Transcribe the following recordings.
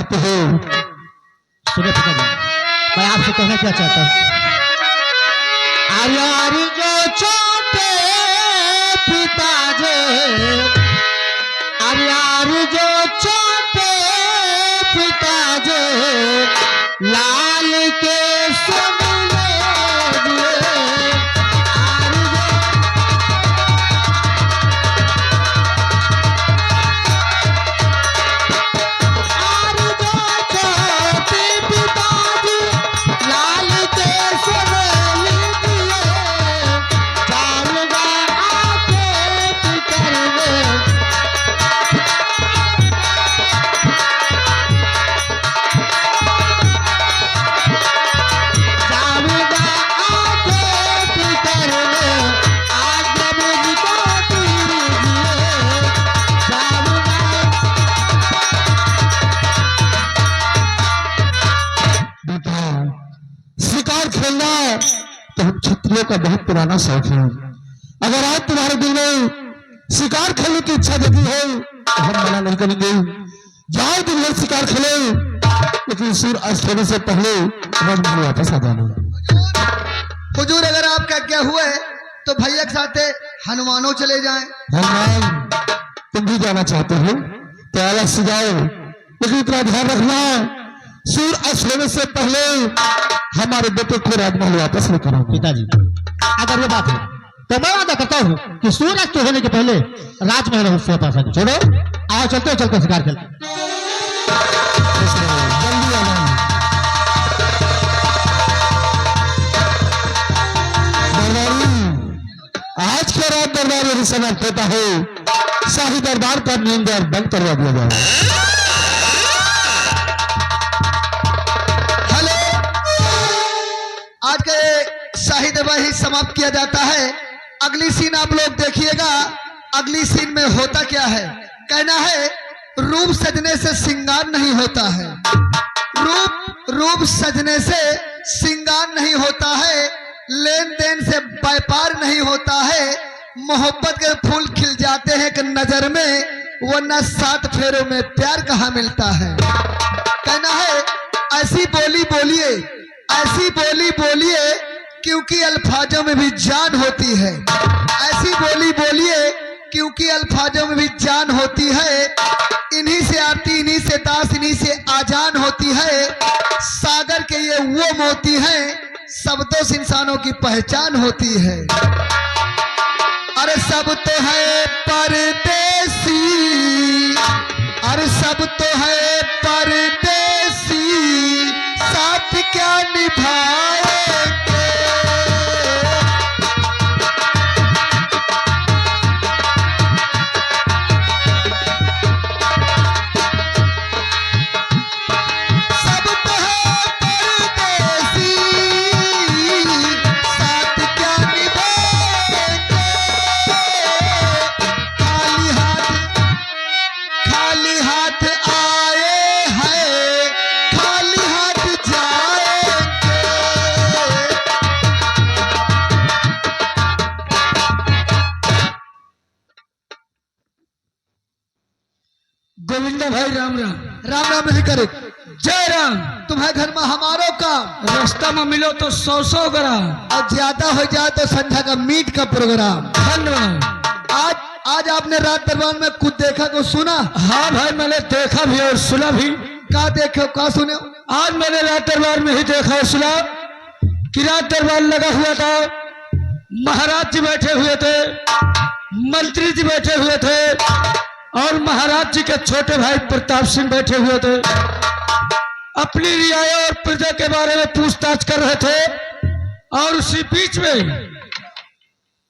चाहते हो? सुनिए पिताजी, मैं आपसे कहना क्या चाहता हूँ। यारी जो छोटे पिताजी, यारी जो छोटे पिताजी, लाल के सबले का बहुत पुराना शौक है। अगर आज तुम्हारे दिल में शिकार खेलने की इच्छा जगी है तो हम मना नहीं करेंगे। जाओ दिन में शिकार खेले, लेकिन सूर्य अस्त होने से पहले राजमहल वापस आ जाना। हुजूर, अगर आपका क्या हुआ है तो भैया के साथ हनुमानों चले जाएं। हनुमान, तुम भी जाना चाहते हो तो अलग से जाओ, लेकिन इतना ध्यान रखना सूर्य अस्त होने से पहले हमारे बेटे को राजमहल वापस लेकर आओ। पिताजी, अगर ये बात है तो मैं वादा करता हूँ कि सूर्यास्त होने के पहले राजमहल उससे पास आ। छोड़ो, आओ चलते चलते शिकार खेलते। जल्दी आ जाओ। दरबारी, आज के रात दरबार यदि समाप्त होता है, शाही दरबार पर नींद बंद करवा दिया जाए। आज का शाही दरबार ही समाप्त किया जाता है। अगली सीन आप लोग देखिएगा। अगली सीन में होता क्या है, कहना है रूप सजने से श्रृंगार नहीं होता है। रूप सजने से श्रृंगार नहीं होता है, लेन देन से व्यापार नहीं होता है। मोहब्बत के फूल खिल जाते हैं कि नजर में, वरना 7 फेरों में प्यार कहाँ मिलता है। कहना है ऐसी बोली बोलिए, ऐसी बोली बोलिए क्योंकि अल्फाजों में भी जान होती है। ऐसी बोली बोलिए क्योंकि अल्फाजों में भी जान होती है। इन्हीं से आती, इन्हीं से ताश, इन्हीं से आजान होती है। सागर के ये वो मोती हैं, शब्दों से इंसानों की पहचान होती है। अरे सब तो है परदेसी, अरे सब तो है परदेसी, साथ क्या निभाएंगे। सब तो है परदेसी, साथ क्या निभाएंगे। खाली हाथ आए हैं, खाली हाथ जाएंगे। गोविंदा भाई राम राम। राम राम नहीं करे। जय राम। तुम्हारे घर में हमारो काम, रास्ता में मिलो तो 100 ग्राम, और ज्यादा हो जाए तो संध्या का मीट का प्रोग्राम। धन्यवाद। आज आपने रात दरबार में कुछ देखा को सुना? हाँ भाई, मैंने देखा भी और सुना भी। क्या देखे क्या सुने? आज मैंने रात दरबार में ही देखा और सुना कि रात दरबार लगा हुआ था। महाराज जी बैठे हुए थे, मंत्री जी बैठे हुए थे, और महाराज जी के छोटे भाई प्रताप सिंह बैठे हुए थे। अपनी रियाया और प्रजा के बारे में पूछताछ कर रहे थे। और उसी बीच में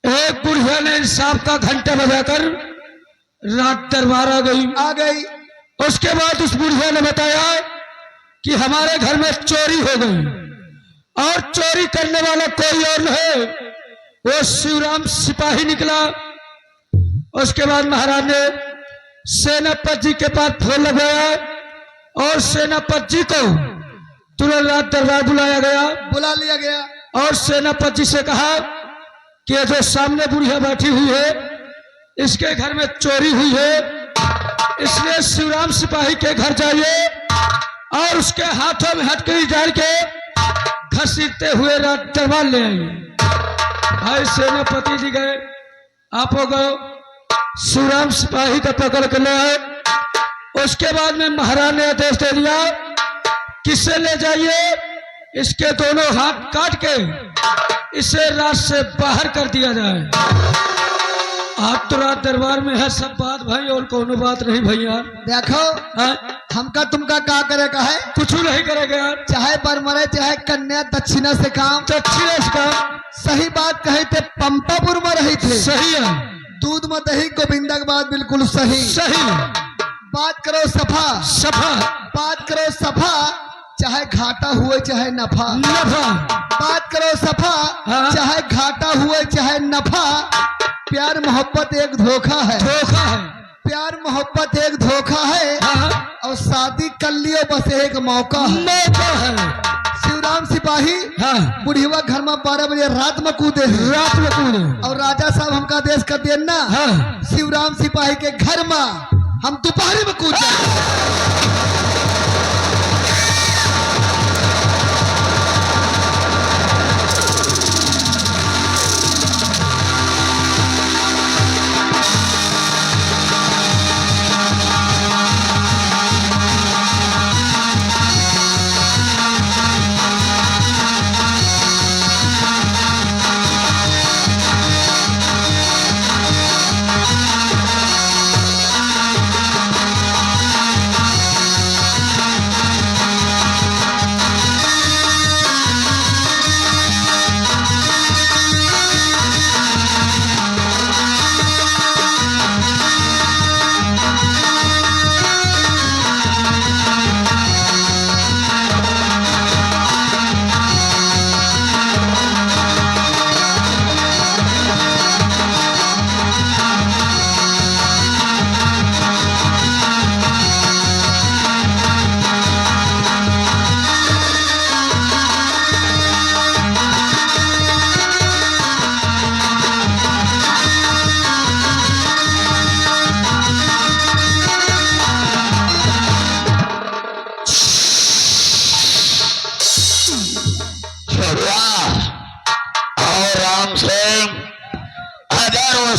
एक बुढ़िया ने इंसाफ का घंटा बजाकर रात दरबार आ गई। उसके बाद उस बुढ़िया ने बताया कि हमारे घर में चोरी हो गई, और चोरी करने वाला कोई और नहीं, वो शिवराम सिपाही निकला। उसके बाद महाराज ने सेनापति जी के पास फोन लगाया, और सेनापति जी को तुरंत रात दरबार बुला लिया गया। और सेनापति जी से कहा कि ये जो सामने बुढ़िया बैठी हुई है, इसके घर में चोरी हुई है, इसलिए शिवराम सिपाही के घर जाइए और उसके हाथों में हथकड़ी डाल के घसीटते हुए राज दरबार ले आई। भाई सेनापति जी गए, आप हो गए शिवराम सिपाही को पकड़ के ले आए। उसके बाद में महाराज ने आदेश दे दिया, किसे ले जाइए, इसके दोनों हाथ काट के इसे राज से बाहर कर दिया जाए। आज तो रात दरबार में है सब बात भाई, और कोनो बात नहीं भैया। देखो हाँ? हमका तुमका का करे का है, कुछ नहीं करेगा यार, चाहे बर मरे चाहे कन्या दक्षिणा से काम। दक्षिण का सही बात कहे थे, पंपापुर में रही थे। सही है, दूध में दही गोविंदा की बात बिल्कुल सही। सही बात करो सफा, सफा बात करो सफा, चाहे घाटा हुए चाहे नफा। नफा, बात करो सफा, हाँ। चाहे घाटा हुए चाहे नफा। प्यार मोहब्बत एक धोखा है, धोखा है। प्यार मोहब्बत एक धोखा है, हाँ, और शादी कर लियो बस एक मौका है। मौका है। शिवराम सिपाही हाँ, बुढ़िया घर में 12 बजे रात में कूदे हैं। रात में कूदे। और राजा साहब हमका आदेश कर दिए ना, हाँ, शिवराम सिपाही के घर में हम दोपहर में कूद जाए।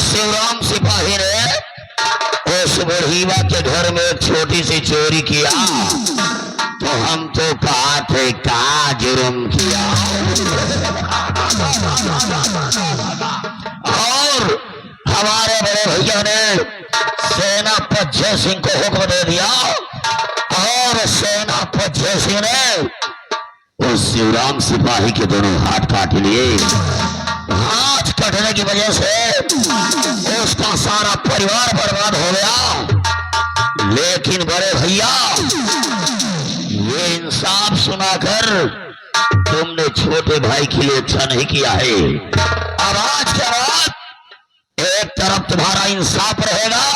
शिवराम सिपाही ने उस बुढ़ीवा के घर में एक छोटी सी चोरी किया, तो हम तो कहा थे का जुर्म किया। और हमारे बड़े भैया ने सेनापति जय सिंह को हुक्म दे दिया, और सेनापति जय सिंह ने उस शिवराम सिपाही के दोनों हाथ काट लिए। हाथ कटने की वजह से उसका सारा परिवार बर्बाद हो गया। लेकिन बड़े भैया, ये इंसाफ सुनाकर तुमने छोटे भाई के लिए अच्छा नहीं किया है। अब आज के बाद एक तरफ तुम्हारा इंसाफ रहेगा,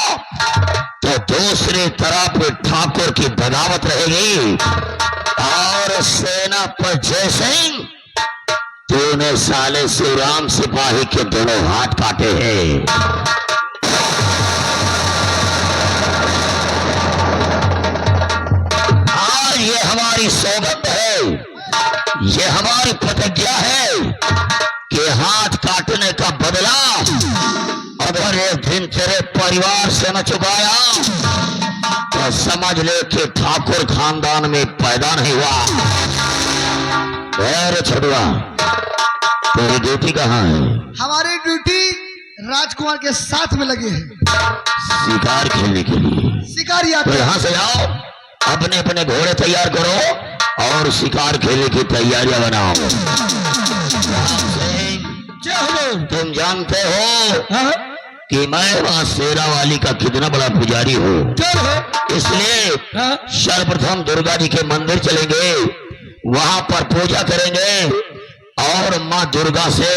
तो दूसरी तरफ ठाकुर की बगावत रहेगी। और सेनापति जय सिंह, तूने साले शिवराम सिपाही के दोनों हाथ काटे हैं। आज ये हमारी सौगंध है, ये हमारी प्रतिज्ञा है कि हाथ काटने का बदला अगर एक दिन तेरे परिवार से न चुकाया तो समझ ले कि ठाकुर खानदान में पैदा नहीं हुआ। अरे छड़ुआ, तेरी ड्यूटी कहाँ है? हमारी ड्यूटी राजकुमार के साथ में लगे हैं, शिकार खेलने के लिए। शिकारी तो आते यहाँ से आओ, अपने अपने घोड़े तैयार करो और शिकार खेलने की तैयारियां बनाओ। तुम जानते हो हाँ, कि मैं वहाँ शेरा वाली का कितना बड़ा पुजारी हूँ, इसलिए हाँ, सर्वप्रथम दुर्गा जी के मंदिर चलेंगे, वहां पर पूजा करेंगे और माँ दुर्गा से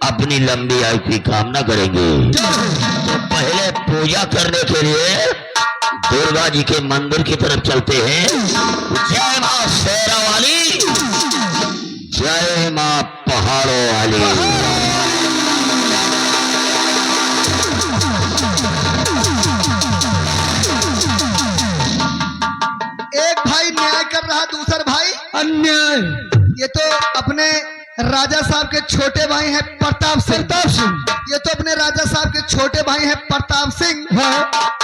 अपनी लंबी आयु की कामना करेंगे। तो पहले पूजा करने के लिए दुर्गा जी के मंदिर की तरफ चलते हैं। जय माँ शेरा वाली, जय माँ पहाड़ों वाली। एक भाई न्याय कर रहा दूसर भाई अन्याय। ये तो अपने राजा साहब के छोटे भाई हैं प्रताप सिंह। ये तो अपने राजा साहब के छोटे भाई हैं प्रताप सिंह। हाँ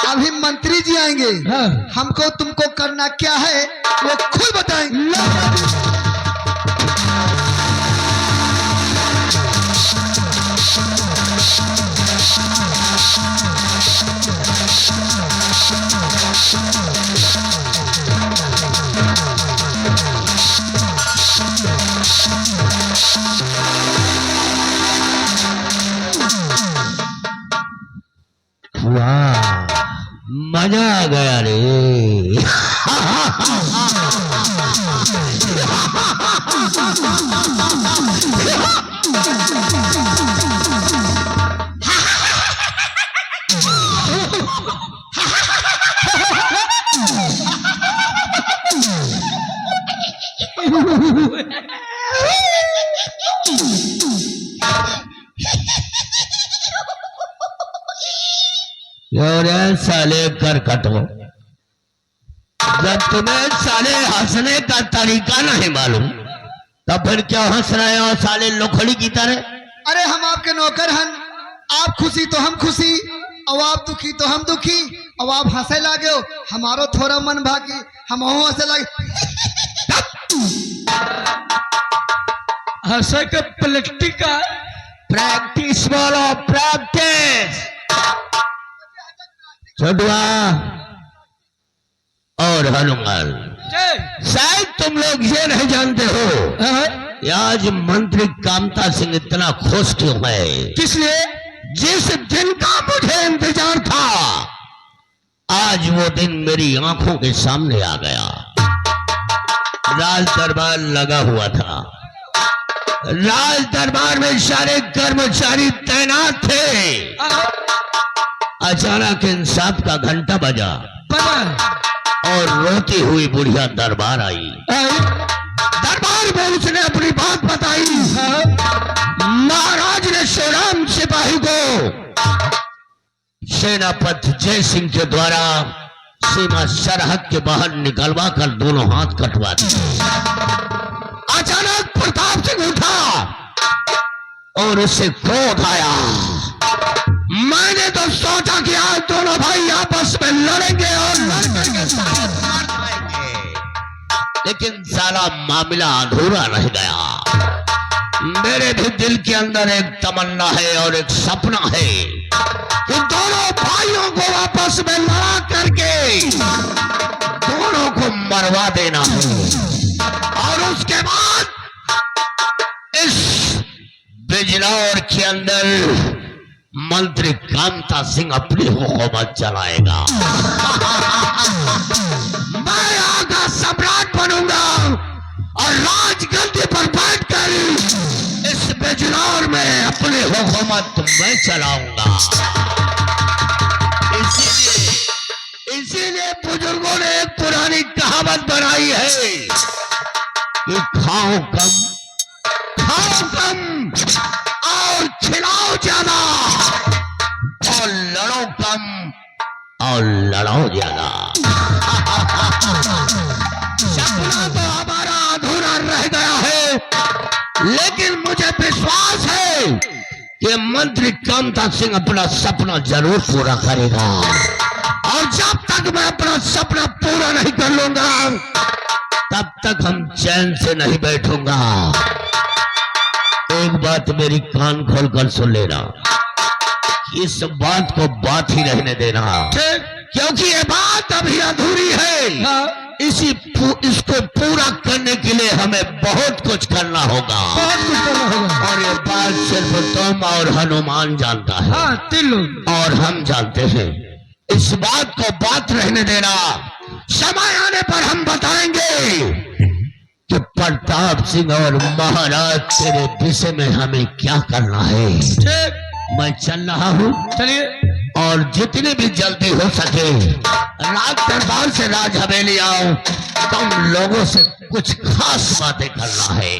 अभी मंत्री जी आएंगे, हाँ। हमको तुमको करना क्या है वो खुद बताएंगे। वाह, मजा आ गया रे। साले कर कटो, जब तुम्हें साले हंसने का तरीका नहीं मालूम तब फिर क्या हंस रहे हो साले लोखड़ी की तरह। अरे हम आपके नौकर हैं, आप खुशी तो हम खुशी, और आप दुखी तो हम दुखी, और आप हंसे लागे हो, हमारो थोड़ा मन भागी, हम हंसे लागे। हंसे के पलटिका प्रैक्टिस बोलो, प्रैक्टिस। छोटुआ और हनुमान, शायद तुम लोग ये नहीं जानते हो कि आज मंत्री कामता सिंह इतना खुश क्यों है। किस लिए? जिस दिन का मुझे इंतजार था आज वो दिन मेरी आंखों के सामने आ गया। राज दरबार लगा हुआ था, राज दरबार में सारे कर्मचारी तैनात थे। अचानक इंसाफ का घंटा बजा और रोती हुई बुढ़िया दरबार आई। दरबार में उसने अपनी बात बताई। महाराज ने श्रीराम सिपाही को सेनापति जय सिंह के द्वारा सीमा सरहद के बाहर निकलवा कर दोनों हाथ कटवा दिए। अचानक प्रताप सिंह उठा और उससे क्रोध आया। मैंने तो सोचा कि आज दोनों भाई आपस में लड़ेंगे और लड़कर के साथ मार जाएंगे, लेकिन साला मामला अधूरा रह गया। मेरे भी दिल के अंदर एक तमन्ना है और एक सपना है कि दोनों भाइयों को आपस में लड़ा करके दोनों को मरवा देना है और उसके बाद इस बिजनौर के अंदर मंत्री कामता सिंह अपनी हुकूमत चलाएगा। मैं यहाँ का सम्राट बनूंगा और राजगद्दी पर बैठकर इस बिजनौर में अपनी हुकूमत मैं चलाऊंगा। इसीलिए बुजुर्गों ने एक पुरानी कहावत बनाई है कि खाओ कम और खिलाओ ज्यादा और लड़ो कम और लड़ो ज्यादा। सपना तो हमारा अधूरा रह गया है, लेकिन मुझे विश्वास है कि मंत्री कामता सिंह अपना सपना जरूर पूरा करेगा और जब तक मैं अपना सपना पूरा नहीं कर लूंगा तब तक हम चैन से नहीं बैठूंगा। एक बात मेरी कान खोलकर सुन लेना, इस बात को बात ही रहने देना, क्योंकि ये बात अभी अधूरी है। इसको पूरा करने के लिए हमें बहुत कुछ करना होगा और ये बात सिर्फ तुम और हनुमान जानता है। हाँ, 3 लोग और हम जानते हैं। इस बात को बात रहने देना, समय आने पर हम बताएंगे कि प्रताप सिंह और महाराज तेरे विषय में हमें क्या करना है। मैं चल रहा हूँ, चलिए। और जितनी भी जल्दी हो सके राज दरबार से राज हवेली आओ, तुम लोगों से कुछ खास बातें करना है।